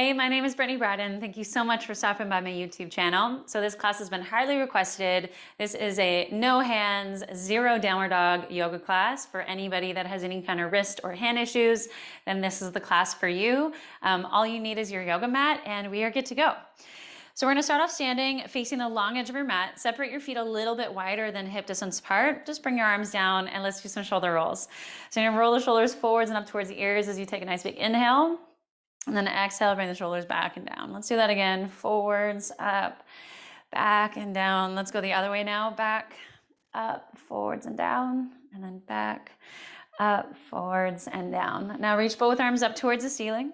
Hey, my name is Brittany Bryden. Thank you so much for stopping by my YouTube channel. So this class has been highly requested. This is a no hands, zero downward dog yoga class for anybody that has any kind of wrist or hand issues. Then this is the class for you. All you need is your yoga mat and we are good to go. So we're gonna start off standing, facing the long edge of your mat. Separate your feet a little bit wider than hip distance apart. Just bring your arms down and let's do some shoulder rolls. So you're gonna roll the shoulders forwards and up towards the ears as you take a nice big inhale. And then exhale, bring the shoulders back and down. Let's do that again. Forwards, up, back and down. Let's go the other way now. Back, up, forwards and down. And then back, up, forwards and down. Now reach both arms up towards the ceiling.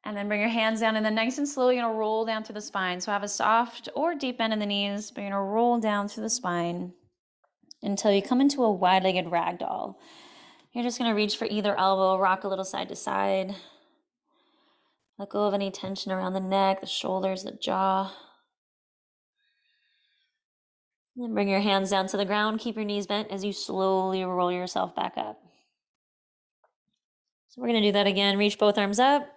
And then bring your hands down, and then nice and slow, you're gonna roll down through the spine. So have a soft or deep bend in the knees, but you're gonna roll down through the spine until you come into a wide-legged ragdoll. You're just gonna reach for either elbow, rock a little side to side. Let go of any tension around the neck, the shoulders, the jaw. And then bring your hands down to the ground. Keep your knees bent as you slowly roll yourself back up. So we're gonna do that again. Reach both arms up.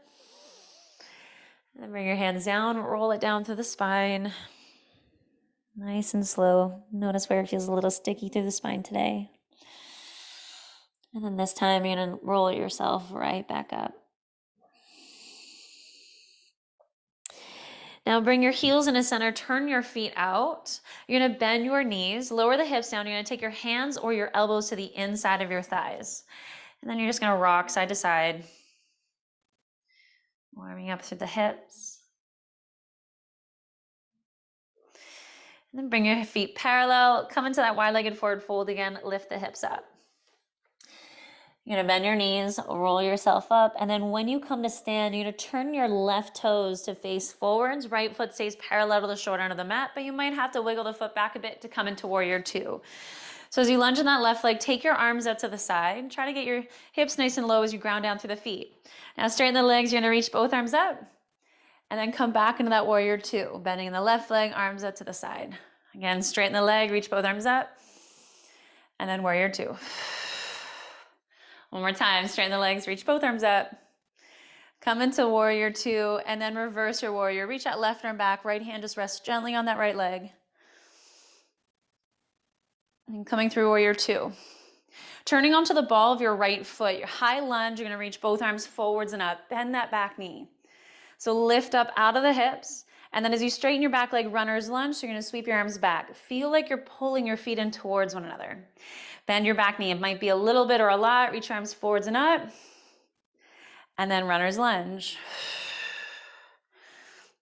And then bring your hands down, roll it down through the spine. Nice and slow. Notice where it feels a little sticky through the spine today. And then this time you're gonna roll yourself right back up. Now bring your heels into center, turn your feet out. You're gonna bend your knees, lower the hips down. You're gonna take your hands or your elbows to the inside of your thighs. And then you're just gonna rock side to side. Warming up through the hips. And then bring your feet parallel, come into that wide-legged forward fold again, lift the hips up. You're gonna bend your knees, roll yourself up, and then when you come to stand, you're gonna turn your left toes to face forwards. Right foot stays parallel to the short end of the mat, but you might have to wiggle the foot back a bit to come into warrior two. So as you lunge in that left leg, take your arms out to the side. Try to get your hips nice and low as you ground down through the feet. Now straighten the legs, you're gonna reach both arms out, and then come back into that warrior two. Bending in the left leg, arms out to the side. Again, straighten the leg, reach both arms up, and then warrior two. One more time, straighten the legs, reach both arms up. Come into warrior two, and then reverse your warrior. Reach that left arm back, right hand just rests gently on that right leg. And coming through warrior two. Turning onto the ball of your right foot, your high lunge, you're gonna reach both arms forwards and up. Bend that back knee. So lift up out of the hips, and then as you straighten your back leg, runner's lunge, so you're gonna sweep your arms back. Feel like you're pulling your feet in towards one another. Bend your back knee. It might be a little bit or a lot. Reach your arms forwards and up. And then runner's lunge.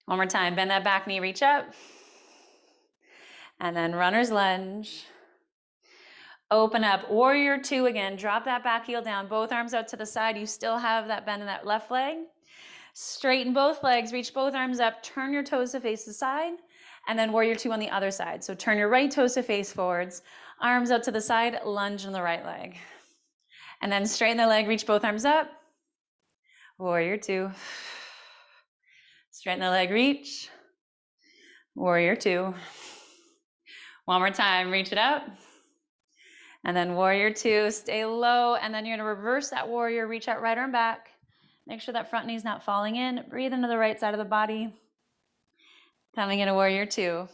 One more time. Bend that back knee, reach up. And then runner's lunge. Open up. Warrior two again. Drop that back heel down. Both arms out to the side. You still have that bend in that left leg. Straighten both legs. Reach both arms up. Turn your toes to face the side. And then warrior two on the other side. So turn your right toes to face forwards. Arms out to the side, lunge on the right leg. And then straighten the leg, reach both arms up. Warrior two. Straighten the leg, reach. Warrior two. One more time, reach it up. And then warrior two, stay low. And then you're gonna reverse that warrior, reach out right arm back. Make sure that front knee's not falling in. Breathe into the right side of the body. Coming into warrior two.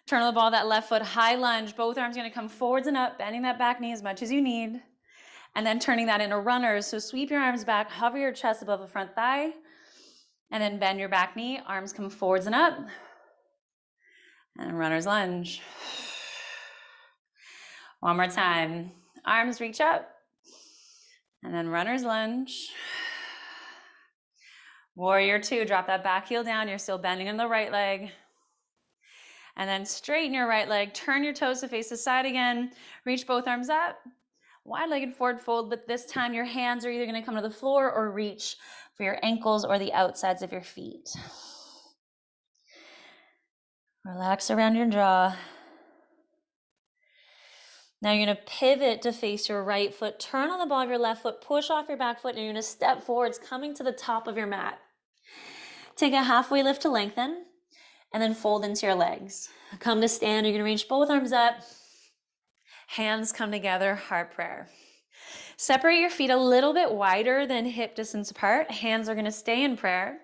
Turn the ball of that left foot, high lunge. Both arms gonna come forwards and up, bending that back knee as much as you need. And then turning that into runners. So sweep your arms back, hover your chest above the front thigh, and then bend your back knee. Arms come forwards and up. And runner's lunge. One more time. Arms reach up. And then runner's lunge. Warrior two, drop that back heel down. You're still bending in the right leg. And then straighten your right leg, turn your toes to face the side again, reach both arms up, wide-legged forward fold, but this time your hands are either gonna come to the floor or reach for your ankles or the outsides of your feet. Relax around your jaw. Now you're gonna pivot to face your right foot, turn on the ball of your left foot, push off your back foot, and you're gonna step forwards, coming to the top of your mat. Take a halfway lift to lengthen. And then fold into your legs. Come to stand, you're gonna reach both arms up. Hands come together, heart prayer. Separate your feet a little bit wider than hip distance apart. Hands are gonna stay in prayer.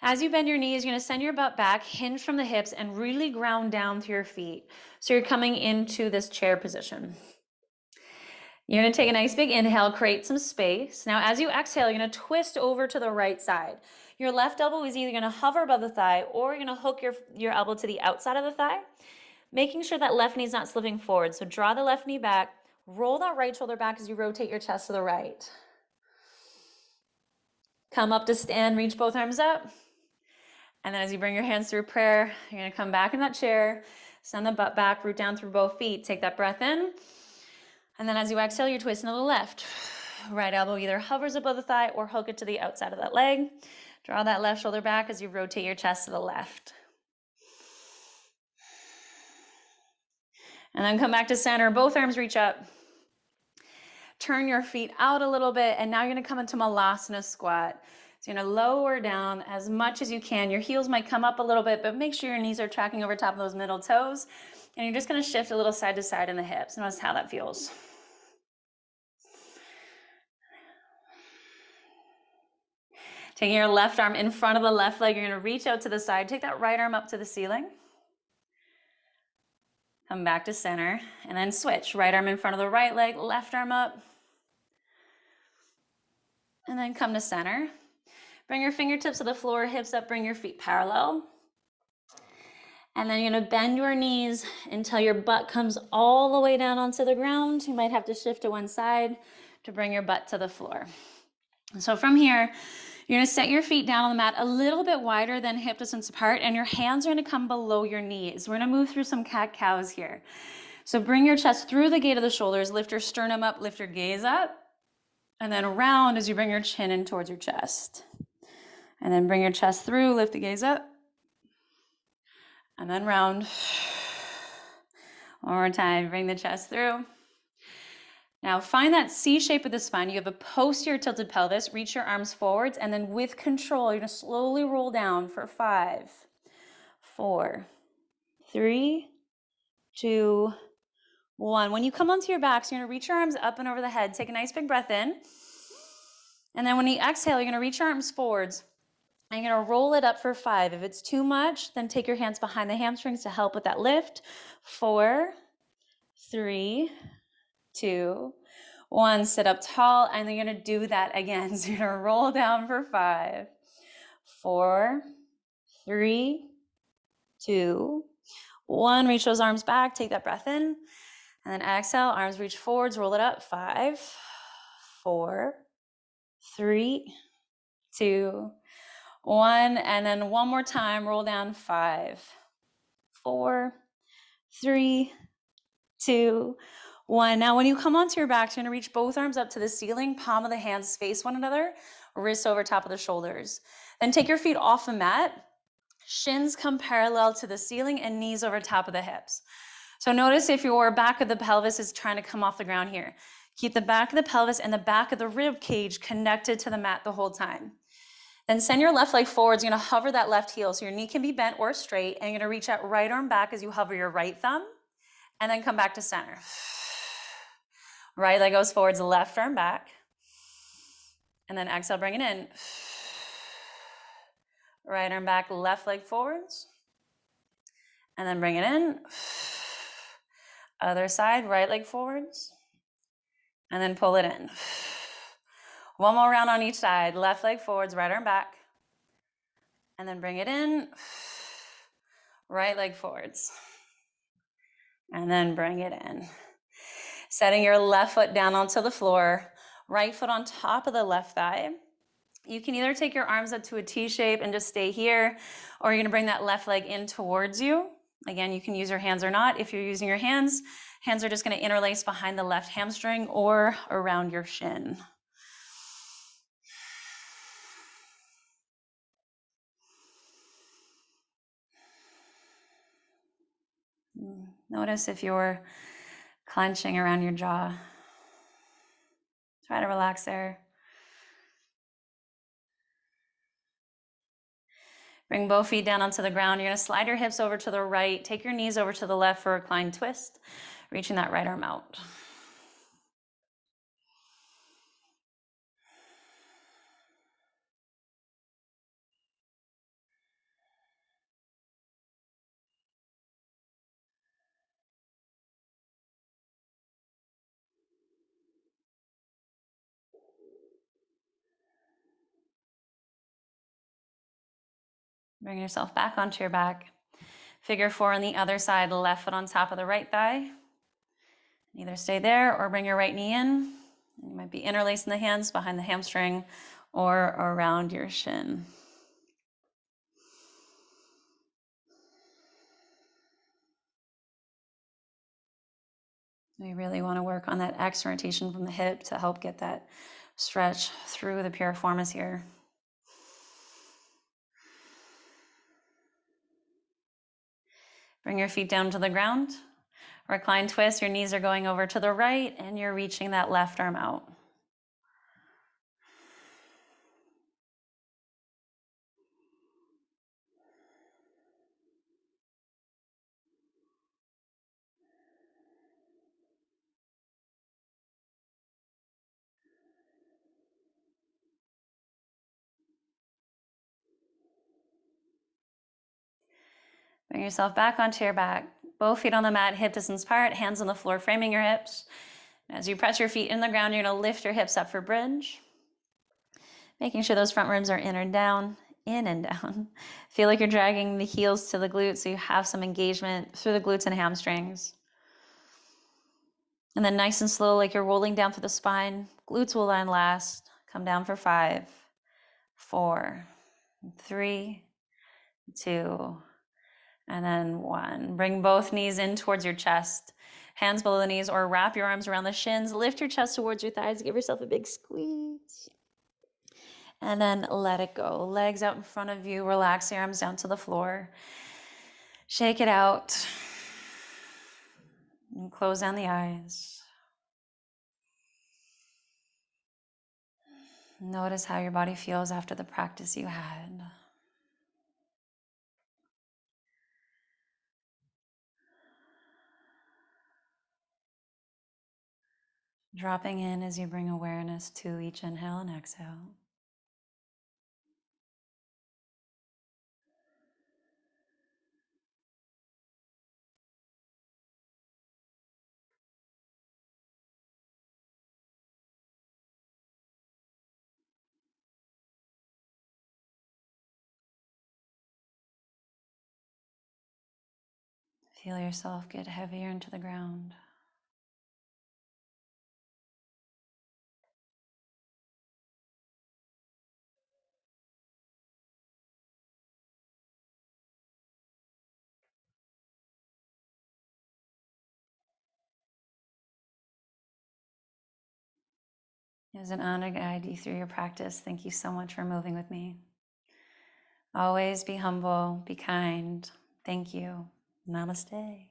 As you bend your knees, you're gonna send your butt back, hinge from the hips, and really ground down through your feet. So you're coming into this chair position. You're gonna take a nice big inhale, create some space. Now, as you exhale, you're gonna twist over to the right side. Your left elbow is either gonna hover above the thigh or you're gonna hook your elbow to the outside of the thigh, making sure that left knee is not slipping forward. So draw the left knee back, roll that right shoulder back as you rotate your chest to the right. Come up to stand, reach both arms up. And then as you bring your hands through prayer, you're gonna come back in that chair, send the butt back, root down through both feet. Take that breath in. And then as you exhale, you're twisting to the left. Right elbow either hovers above the thigh or hook it to the outside of that leg. Draw that left shoulder back as you rotate your chest to the left. And then come back to center. Both arms reach up. Turn your feet out a little bit. And now you're gonna come into Malasana squat. So you're gonna lower down as much as you can. Your heels might come up a little bit, but make sure your knees are tracking over top of those middle toes. And you're just gonna shift a little side to side in the hips. Notice how that feels. Taking your left arm in front of the left leg, you're gonna reach out to the side. Take that right arm up to the ceiling. Come back to center, and then switch. Right arm in front of the right leg, left arm up. And then come to center. Bring your fingertips to the floor, hips up, bring your feet parallel. And then you're gonna bend your knees until your butt comes all the way down onto the ground. You might have to shift to one side to bring your butt to the floor. So from here, you're gonna set your feet down on the mat a little bit wider than hip distance apart, and your hands are gonna come below your knees. We're gonna move through some cat-cows here. So bring your chest through the gate of the shoulders, lift your sternum up, lift your gaze up, and then round as you bring your chin in towards your chest. And then bring your chest through, lift the gaze up, and then round. One more time, bring the chest through. Now find that C shape of the spine. You have a posterior tilted pelvis. Reach your arms forwards, and then with control, you're gonna slowly roll down for 5, 4, 3, 2, 1. When you come onto your backs, you're gonna reach your arms up and over the head. Take a nice big breath in. And then when you exhale, you're gonna reach your arms forwards, and you're gonna roll it up for 5. If it's too much, then take your hands behind the hamstrings to help with that lift. 4, 3, 2, 1. Sit up tall, and then you're gonna do that again. So you're gonna roll down for 5, 4, 3, 2, 1. Reach those arms back, take that breath in, and then exhale, arms reach forwards, roll it up. 5, 4, 3, 2, 1. And then one more time, roll down. 5, 4, 3, 2, 1. Now, when you come onto your back, you're gonna reach both arms up to the ceiling, palm of the hands face one another, wrists over top of the shoulders. Then take your feet off the mat, shins come parallel to the ceiling, and knees over top of the hips. So notice if your back of the pelvis is trying to come off the ground here. Keep the back of the pelvis and the back of the rib cage connected to the mat the whole time. Then send your left leg forwards. You're gonna hover that left heel so your knee can be bent or straight, and you're gonna reach that right arm back as you hover your right thumb, and then come back to center. Right leg goes forwards, left arm back. And then exhale, bring it in. Right arm back, left leg forwards. And then bring it in. Other side, right leg forwards. And then pull it in. One more round on each side. Left leg forwards, right arm back. And then bring it in. Right leg forwards. And then bring it in. Setting your left foot down onto the floor, right foot on top of the left thigh. You can either take your arms up to a T shape and just stay here, or you're gonna bring that left leg in towards you. Again, you can use your hands or not. If you're using your hands, hands are just gonna interlace behind the left hamstring or around your shin. Notice if you're clenching around your jaw. Try to relax there. Bring both feet down onto the ground. You're gonna slide your hips over to the right, take your knees over to the left for a reclined twist, reaching that right arm out. Bring yourself back onto your back. Figure 4 on the other side, left foot on top of the right thigh. Either stay there or bring your right knee in. You might be interlacing the hands behind the hamstring or around your shin. We really want to work on that external rotation from the hip to help get that stretch through the piriformis here. Bring your feet down to the ground. Recline twist, your knees are going over to the right and you're reaching that left arm out. Bring yourself back onto your back. Both feet on the mat, hip distance apart, hands on the floor, framing your hips. As you press your feet in the ground, you're going to lift your hips up for bridge. Making sure those front ribs are in and down, in and down. Feel like you're dragging the heels to the glutes so you have some engagement through the glutes and hamstrings. And then nice and slow, like you're rolling down through the spine. Glutes will line last. Come down for 5, 4, 3, 2, and then 1. Bring both knees in towards your chest. Hands below the knees or wrap your arms around the shins. Lift your chest towards your thighs. Give yourself a big squeeze. And then let it go. Legs out in front of you. Relax your arms down to the floor. Shake it out. And close down the eyes. Notice how your body feels after the practice you had. Dropping in as you bring awareness to each inhale and exhale. Feel yourself get heavier into the ground. It was an honor to guide you through your practice. Thank you so much for moving with me. Always be humble, be kind. Thank you. Namaste.